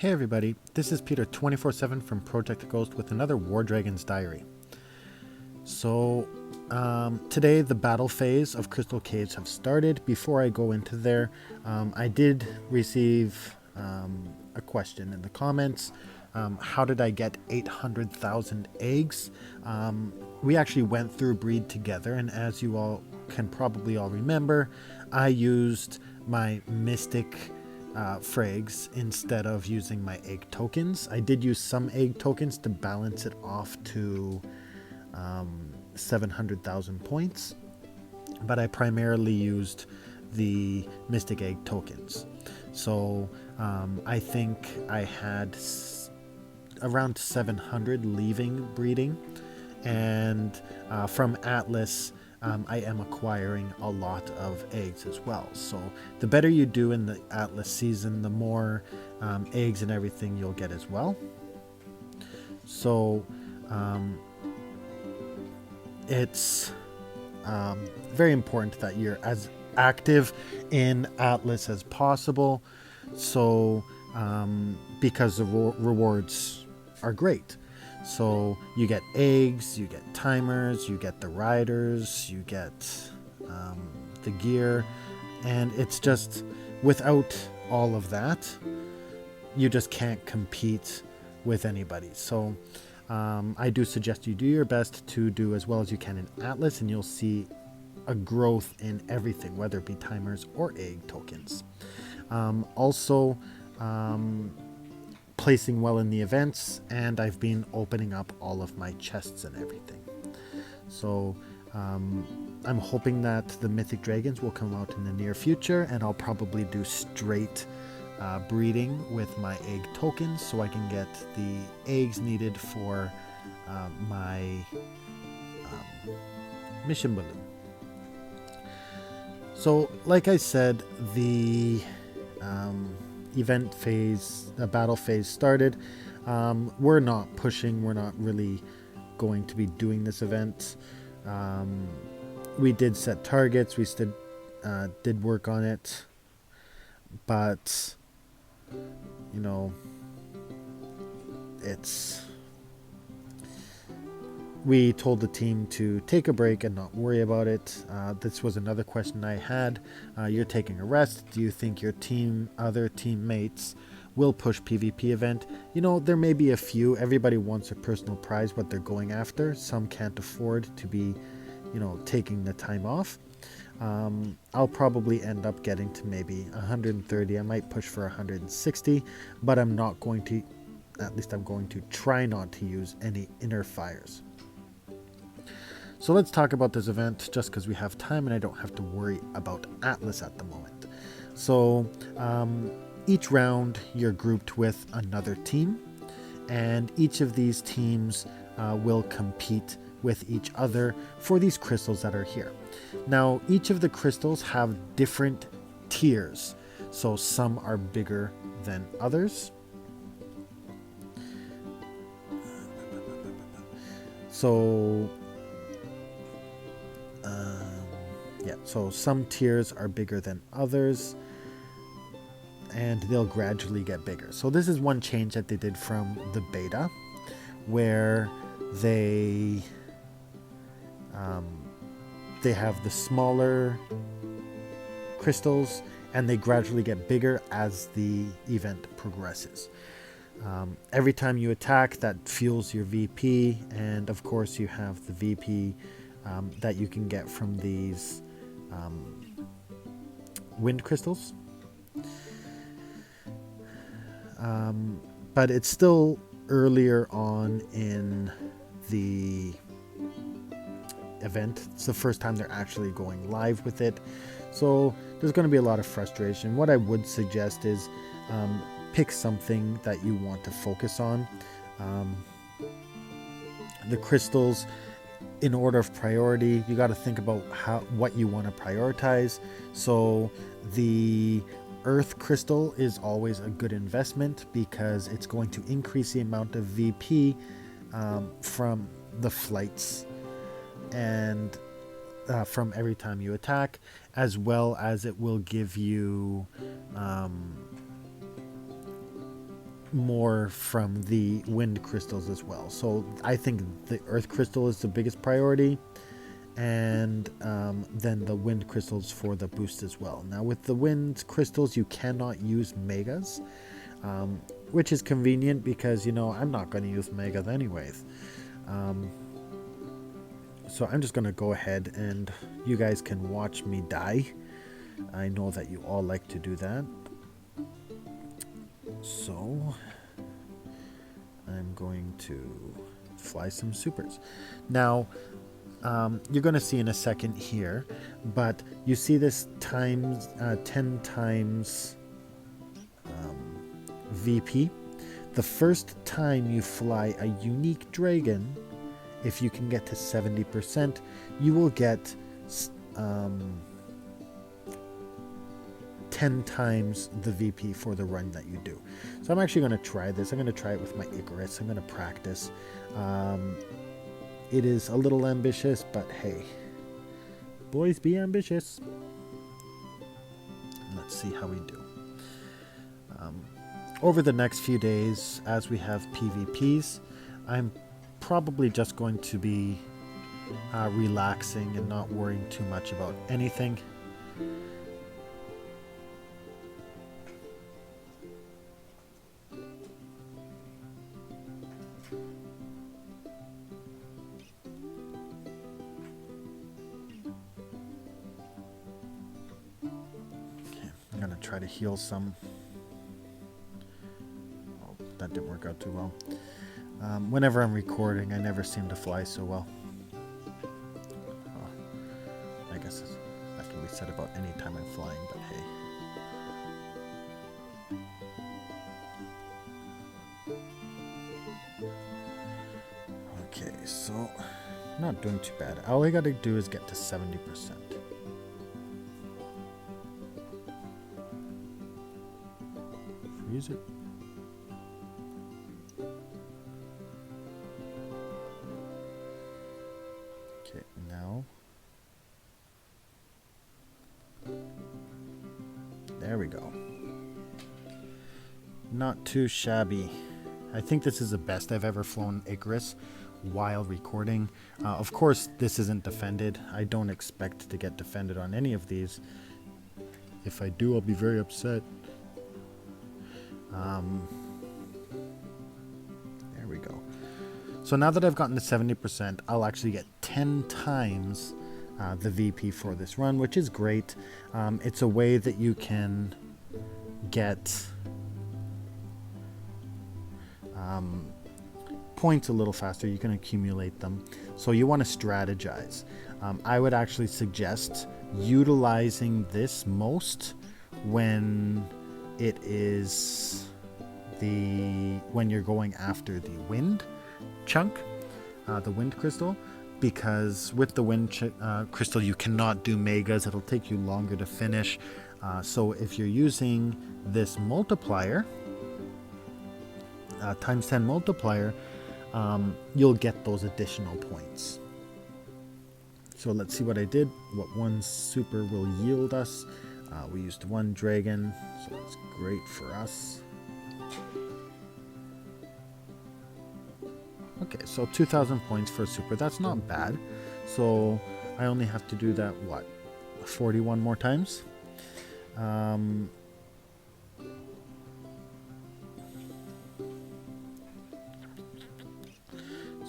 Hey everybody, this is Peter 24/7 from Project Ghost with another WarDragons diary. So today the battle phase of Crystal Caves have started. Before I go into there, I did receive a question in the comments. How did I get 800,000 eggs? We actually went through breed together, and as you all can probably all remember, I used my Mystic frags instead of using my egg tokens. I did use some egg tokens to balance it off to 700,000 points, but I primarily used the Mystic egg tokens. So I think I had around 700 leaving breeding, and from Atlas I am acquiring a lot of eggs as well. So the better you do in the Atlas season, the more eggs and everything you'll get as well. So it's very important that you're as active in Atlas as possible. So because the rewards are great. So you get eggs, you get timers, you get the riders, you get the gear, and it's just, without all of that, you just can't compete with anybody. So I do suggest you do your best to do as well as you can in Atlas, and you'll see a growth in everything, whether it be timers or egg tokens. Also, placing well in the events, and I've been opening up all of my chests and everything. So I'm hoping that the Mythic Dragons will come out in the near future, and I'll probably do straight breeding with my egg tokens so I can get the eggs needed for my mission balloon. So like I said, the event phase, the battle phase started. We're not pushing, we're not really going to be doing this event. We did set targets, we did work on it, but you know, we told the team to take a break and not worry about it. This was another question I had. You're taking a rest. Do you think your other teammates will push PvP event? You know, there may be a few. Everybody wants a personal prize, what they're going after. Some can't afford to be, taking the time off. I'll probably end up getting to maybe 130. I might push for 160, but I'm not going to, at least I'm going to try not to use any inner fires. So let's talk about this event just because we have time and I don't have to worry about Atlas at the moment. So each round you're grouped with another team, and each of these teams will compete with each other for these crystals that are here. Now each of the crystals have different tiers, so some are bigger than others. So so some tiers are bigger than others, and they'll gradually get bigger. So this is one change that they did from the beta, where they have the smaller crystals, and they gradually get bigger as the event progresses. Every time you attack, that fuels your VP, and of course you have the VP that you can get from these wind crystals. But it's still earlier on in the event. It's the first time they're actually going live with it, so there's going to be a lot of frustration. What I would suggest is pick something that you want to focus on. The crystals, in order of priority, you got to think about what you want to prioritize. So the Earth crystal is always a good investment because it's going to increase the amount of VP from the flights and from every time you attack, as well as it will give you more from the wind crystals as well. So I think the earth crystal is the biggest priority, and then the wind crystals for the boost as well. Now with the wind crystals, you cannot use megas, which is convenient because, you know, I'm not going to use megas anyways. So I'm just going to go ahead and you guys can watch me die. I know that you all like to do that. So I'm going to fly some supers. Now, you're going to see in a second here, but you see this times 10 times VP. The first time you fly a unique dragon, if you can get to 70%, you will get 10 times the VP for the run that you do. So I'm actually going to try this. I'm going to try it with my Icarus. I'm going to practice. It is a little ambitious, but hey, boys, be ambitious. Let's see how we do. Over the next few days, as we have PvPs, I'm probably just going to be relaxing and not worrying too much about anything. I'm going to try to heal some. Oh, that didn't work out too well. Whenever I'm recording, I never seem to fly so well. I guess that can be said about any time I'm flying, but hey. Okay, so not doing too bad. All I gotta do is get to 70%. Freeze it. Okay, now. There we go. Not too shabby. I think this is the best I've ever flown Icarus while recording. Of course, this isn't defended. I don't expect to get defended on any of these. If I do, I'll be very upset. There we go. So now that I've gotten to 70%, I'll actually get 10 times the VP for this run, which is great. It's a way that you can get points a little faster. You can accumulate them. So you want to strategize. I would actually suggest utilizing this most when it is when you're going after the wind chunk, the wind crystal, because with the wind crystal you cannot do megas. It'll take you longer to finish. So if you're using this multiplier, times 10 multiplier, you'll get those additional points. So let's see what I did, what one super will yield us. We used one dragon, so that's great for us. Okay, so 2,000 points for a super. That's not bad. So I only have to do that, what, 41 more times? So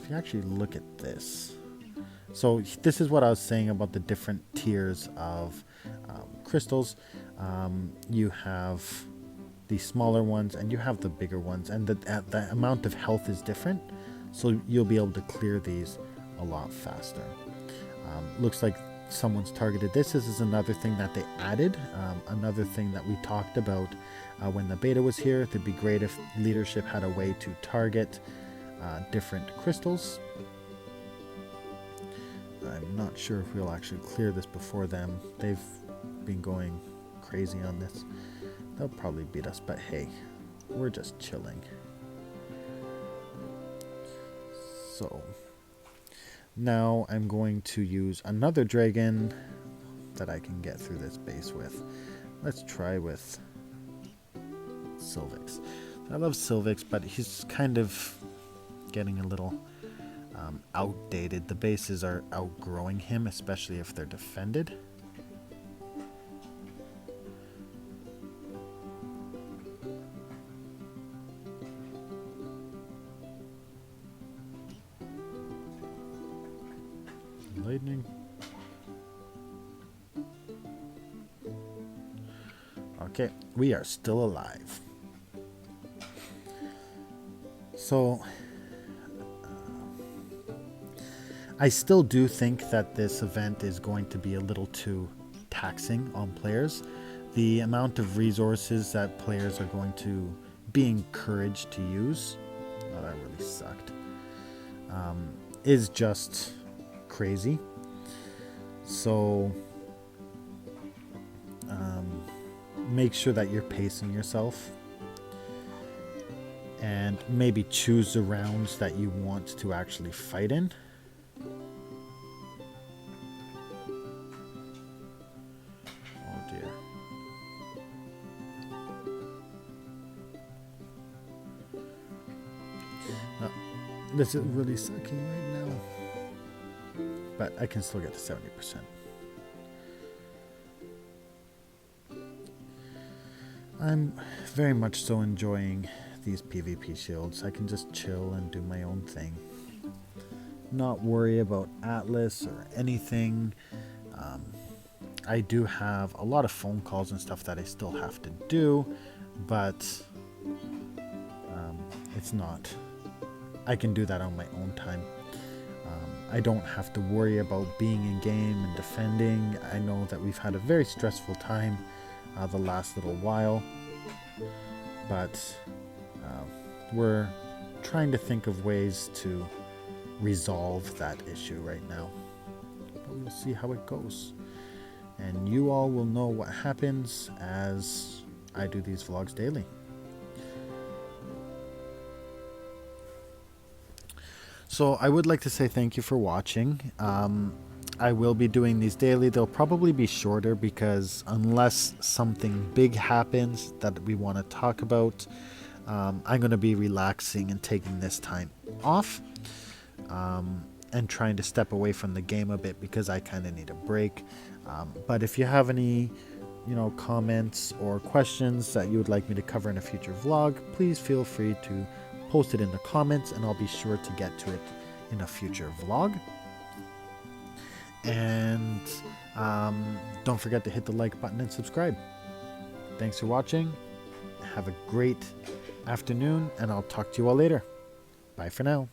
if you actually look at this, so this is what I was saying about the different tiers of crystals. You have the smaller ones and you have the bigger ones, and the amount of health is different, so you'll be able to clear these a lot faster. Looks like someone's targeted this. This is another thing that they added, another thing that we talked about when the beta was here. It'd be great if leadership had a way to target different crystals. I'm not sure if we'll actually clear this before them. They've been going crazy on this. They'll probably beat us, but hey, we're just chilling. So now I'm going to use another dragon that I can get through this base with. Let's try with Sylvix. I love Sylvix, but he's kind of getting a little outdated. The bases are outgrowing him, especially if they're defended. Lightning. Okay, we are still alive. So I still do think that this event is going to be a little too taxing on players. The amount of resources that players are going to be encouraged to use, oh, that really sucked, is just crazy. So make sure that you're pacing yourself and maybe choose the rounds that you want to actually fight in. Oh dear. No, this is really sucking right now. But I can still get to 70%. I'm very much so enjoying these PvP shields. I can just chill and do my own thing. Not worry about Atlas or anything. I do have a lot of phone calls and stuff that I still have to do, but it's not. I can do that on my own time. I don't have to worry about being in game and defending. I know that we've had a very stressful time the last little while, but we're trying to think of ways to resolve that issue right now. But we'll see how it goes. And you all will know what happens as I do these vlogs daily. So I would like to say thank you for watching. I will be doing these daily. They'll probably be shorter because unless something big happens that we want to talk about, I'm going to be relaxing and taking this time off and trying to step away from the game a bit because I kind of need a break. But if you have any, comments or questions that you would like me to cover in a future vlog, please feel free to post it in the comments and I'll be sure to get to it in a future vlog. And don't forget to hit the like button and subscribe. Thanks for watching. Have a great afternoon and I'll talk to you all later. Bye for now.